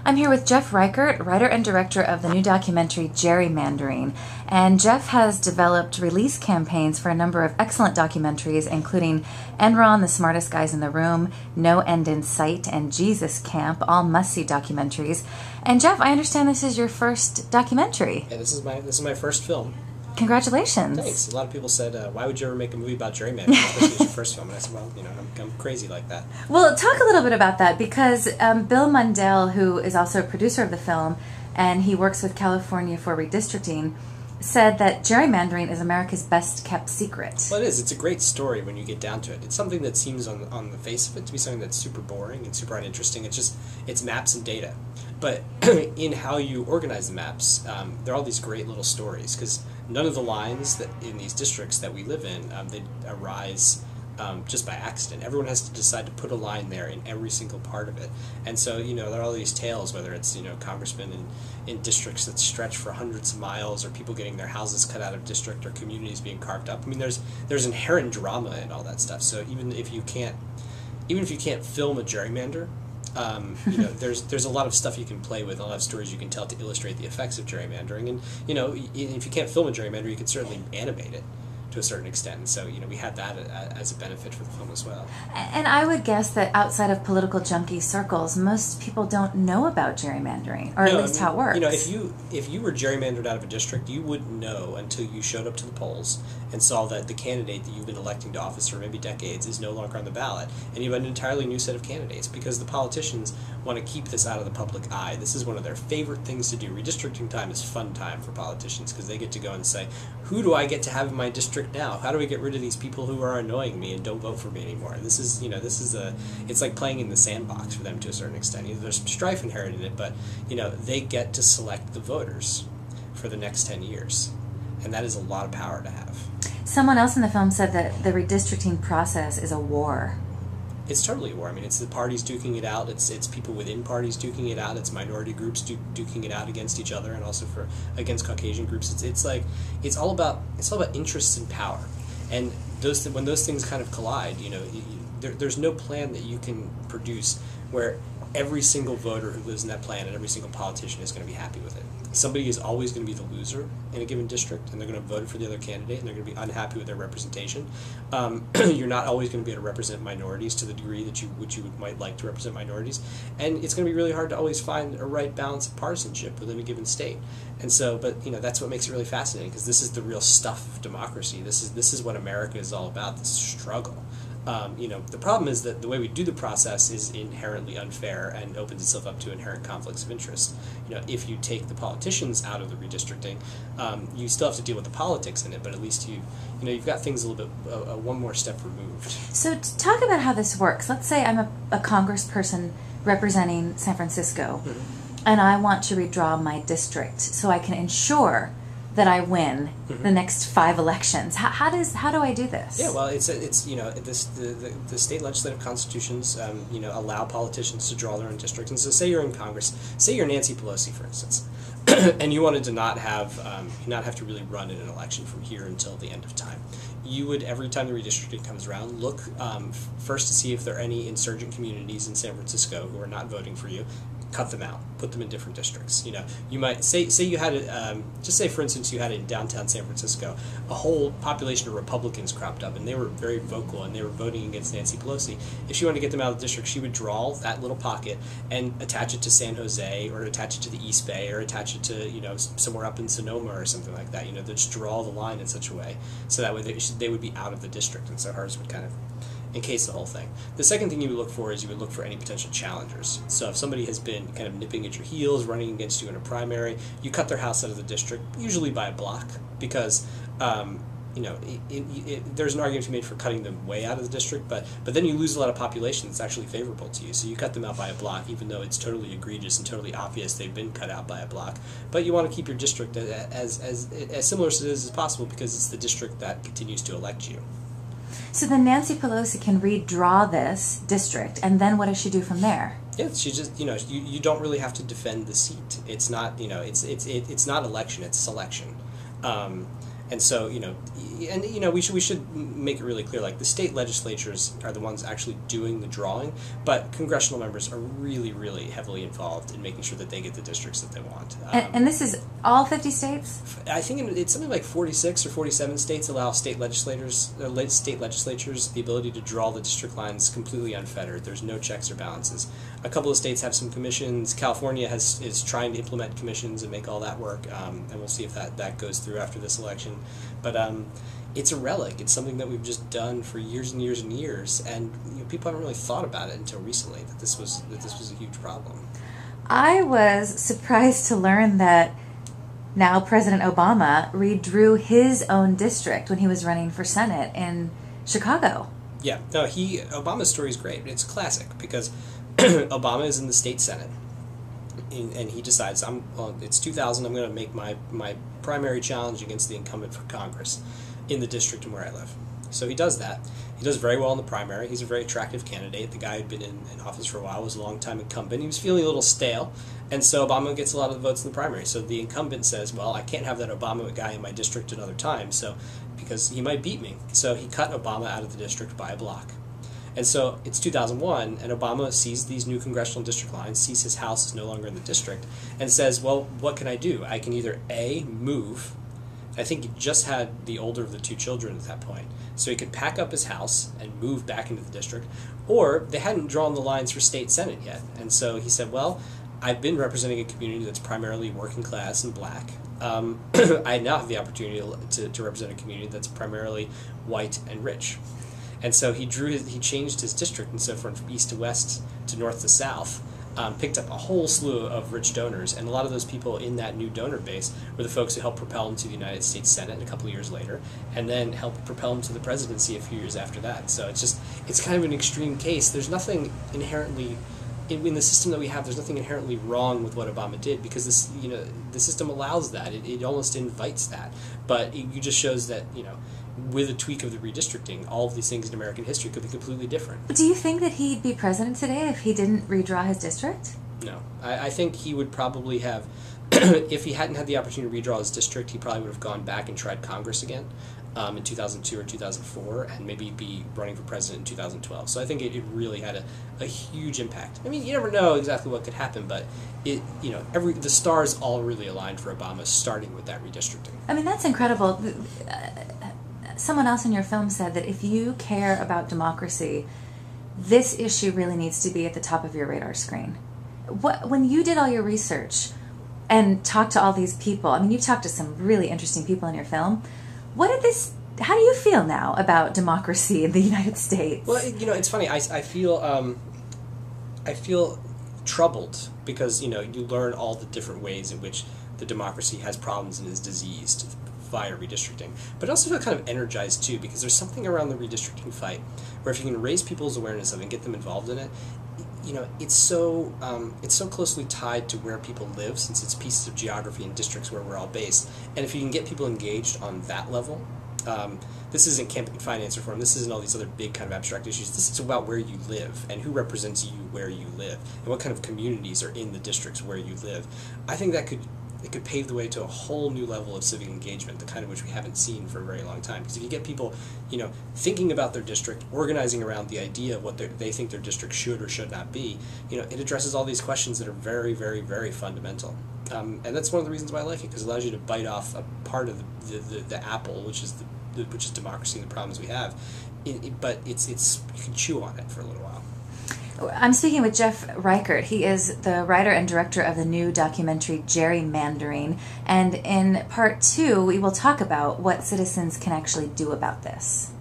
I'm here with Jeff Reichert, writer and director of the new documentary Gerrymandering. And Jeff has developed release campaigns for a number of excellent documentaries, including Enron, The Smartest Guys in the Room, No End in Sight, and Jesus Camp, all must-see documentaries. And Jeff, I understand this is your first documentary. Yeah, this is my first film. Congratulations. Thanks. A lot of people said, why would you ever make a movie about gerrymandering? Especially as your first film. And I said, well, I'm crazy like that. Well, talk a little bit about that, because Bill Mundell, who is also a producer of the film, and he works with California for Redistricting, said that gerrymandering is America's best kept secret. Well, it is. It's a great story when you get down to it. It's something that seems on the face of it to be something that's super boring and super uninteresting. It's maps and data. But in how you organize the maps, there are all these great little stories, because none of the lines that in these districts that we live in, they arise just by accident. Everyone has to decide to put a line there in every single part of it. And so, there are all these tales, whether it's, congressmen in districts that stretch for hundreds of miles, or people getting their houses cut out of district, or communities being carved up. I mean, there's inherent drama in all that stuff. So even if you can't film a gerrymander, there's a lot of stuff you can play with, a lot of stories you can tell to illustrate the effects of gerrymandering. And, if you can't film a gerrymander, you can certainly animate it to a certain extent. And so, we had that as a benefit for the film as well. And I would guess that outside of political junkie circles, most people don't know about gerrymandering, or at least how it works. If you were gerrymandered out of a district, you wouldn't know until you showed up to the polls and saw that the candidate that you've been electing to office for maybe decades is no longer on the ballot, and you have an entirely new set of candidates, because the politicians want to keep this out of the public eye. This is one of their favorite things to do. Redistricting time is fun time for politicians, because they get to go and say, who do I get to have in my district now? How do we get rid of these people who are annoying me and don't vote for me anymore? This is, it's like playing in the sandbox for them to a certain extent. There's some strife inherent in it, but, they get to select the voters for the next 10 years. And that is a lot of power to have. Someone else in the film said that the redistricting process is a war. It's totally a war. I mean, it's the parties duking it out. It's people within parties duking it out. It's minority groups duking it out against each other, and also against Caucasian groups. It's all about interests and power. And when those things kind of collide, there's no plan that you can produce where every single voter who lives in that plan and every single politician is going to be happy with it. Somebody is always going to be the loser in a given district, and they're going to vote for the other candidate, and they're going to be unhappy with their representation. You're not always going to be able to represent minorities to the degree that you might like to represent minorities, and it's going to be really hard to always find a right balance of partisanship within a given state. And so, but that's what makes it really fascinating, because this is the real stuff of democracy. This is what America is all about. This struggle. The problem is that the way we do the process is inherently unfair and opens itself up to inherent conflicts of interest. If you take the politicians out of the redistricting, you still have to deal with the politics in it, but at least you've got things a little bit one more step removed. So talk about how this works. Let's say I'm a congressperson representing San Francisco, and I want to redraw my district so I can ensure that I win the next 5 elections. How do I do this? Yeah, well, it's the state legislative constitutions allow politicians to draw their own districts. And so, say you're in Congress, say you're Nancy Pelosi, for instance, and you wanted to not have to really run in an election from here until the end of time. You would, every time the redistricting comes around, look first to see if there are any insurgent communities in San Francisco who are not voting for you. Cut them out. Put them in different districts. You might say you had just say, for instance, you had in downtown San Francisco a whole population of Republicans cropped up, and they were very vocal, and they were voting against Nancy Pelosi. If she wanted to get them out of the district, she would draw that little pocket and attach it to San Jose, or attach it to the East Bay, or attach it to somewhere up in Sonoma or something like that. They just draw the line in such a way so that way they would be out of the district, and so hers would kind of encase the whole thing. The second thing you would look for is you would look for any potential challengers. So if somebody has been kind of nipping at your heels, running against you in a primary, you cut their house out of the district, usually by a block, because there's an argument to be made for cutting them way out of the district, but then you lose a lot of population that's actually favorable to you. So you cut them out by a block, even though it's totally egregious and totally obvious they've been cut out by a block. But you want to keep your district as similar to this as possible, because it's the district that continues to elect you. So then Nancy Pelosi can redraw this district, and then what does she do from there? Yeah, she just you don't really have to defend the seat. It's not it's not election, it's selection. And so, we should make it really clear, like, the state legislatures are the ones actually doing the drawing, but congressional members are really, really heavily involved in making sure that they get the districts that they want. And this is all 50 states? I think it's something like 46 or 47 states allow state legislatures the ability to draw the district lines completely unfettered. There's no checks or balances. A couple of states have some commissions. California is trying to implement commissions and make all that work, and we'll see if that goes through after this election. But it's a relic. It's something that we've just done for years and years and years, and people haven't really thought about it until recently that this was a huge problem. I was surprised to learn that now President Obama redrew his own district when he was running for Senate in Chicago. Yeah, no, Obama's story is great. It's classic because Obama is in the state Senate, and he decides, it's 2000, I'm going to make my primary challenge against the incumbent for Congress in the district where I live. So he does that. He does very well in the primary. He's a very attractive candidate. The guy who'd been in office for a while, was a long-time incumbent. He was feeling a little stale, and so Obama gets a lot of the votes in the primary. So the incumbent says, well, I can't have that Obama guy in my district another time, because he might beat me. So he cut Obama out of the district by a block. And so it's 2001, and Obama sees these new congressional district lines, sees his house is no longer in the district, and says, well, what can I do? I can either A, move. I think he just had the older of the two children at that point, so he could pack up his house and move back into the district, or they hadn't drawn the lines for state senate yet. And so he said, well, I've been representing a community that's primarily working class and black. I now have the opportunity to represent a community that's primarily white and rich. And so he changed his district, and so from east to west to north to south, picked up a whole slew of rich donors, and a lot of those people in that new donor base were the folks who helped propel him to the United States Senate a couple of years later, and then helped propel him to the presidency a few years after that. So it's kind of an extreme case. There's nothing inherently in the system that we have. There's nothing inherently wrong with what Obama did, because the system allows that. It almost invites that, but it just shows that with a tweak of the redistricting, all of these things in American history could be completely different. Do you think that he'd be president today if he didn't redraw his district? No. I think he would probably have, if he hadn't had the opportunity to redraw his district, he probably would have gone back and tried Congress again in 2002 or 2004, and maybe be running for president in 2012. So I think it really had a huge impact. I mean, you never know exactly what could happen, but the stars all really aligned for Obama, starting with that redistricting. I mean, that's incredible. Someone else in your film said that if you care about democracy, this issue really needs to be at the top of your radar screen. When you did all your research and talked to all these people, I mean, you talked to some really interesting people in your film. How do you feel now about democracy in the United States? Well, it's funny. I feel troubled because, you learn all the different ways in which the democracy has problems and is diseased via redistricting. But I also feel kind of energized too, because there's something around the redistricting fight where if you can raise people's awareness of it and get them involved in it, it's so closely tied to where people live, since it's pieces of geography and districts where we're all based. And if you can get people engaged on that level, this isn't campaign finance reform, this isn't all these other big kind of abstract issues, this is about where you live and who represents you where you live and what kind of communities are in the districts where you live. I think it could pave the way to a whole new level of civic engagement, the kind of which we haven't seen for a very long time. Because if you get people, thinking about their district, organizing around the idea of what they think their district should or should not be, it addresses all these questions that are very, very, very fundamental. And that's one of the reasons why I like it, because it allows you to bite off a part of the apple, which is democracy and the problems we have. But you can chew on it for a little while. I'm speaking with Jeff Reichert. He is the writer and director of the new documentary Gerrymandering, and in part 2 we will talk about what citizens can actually do about this.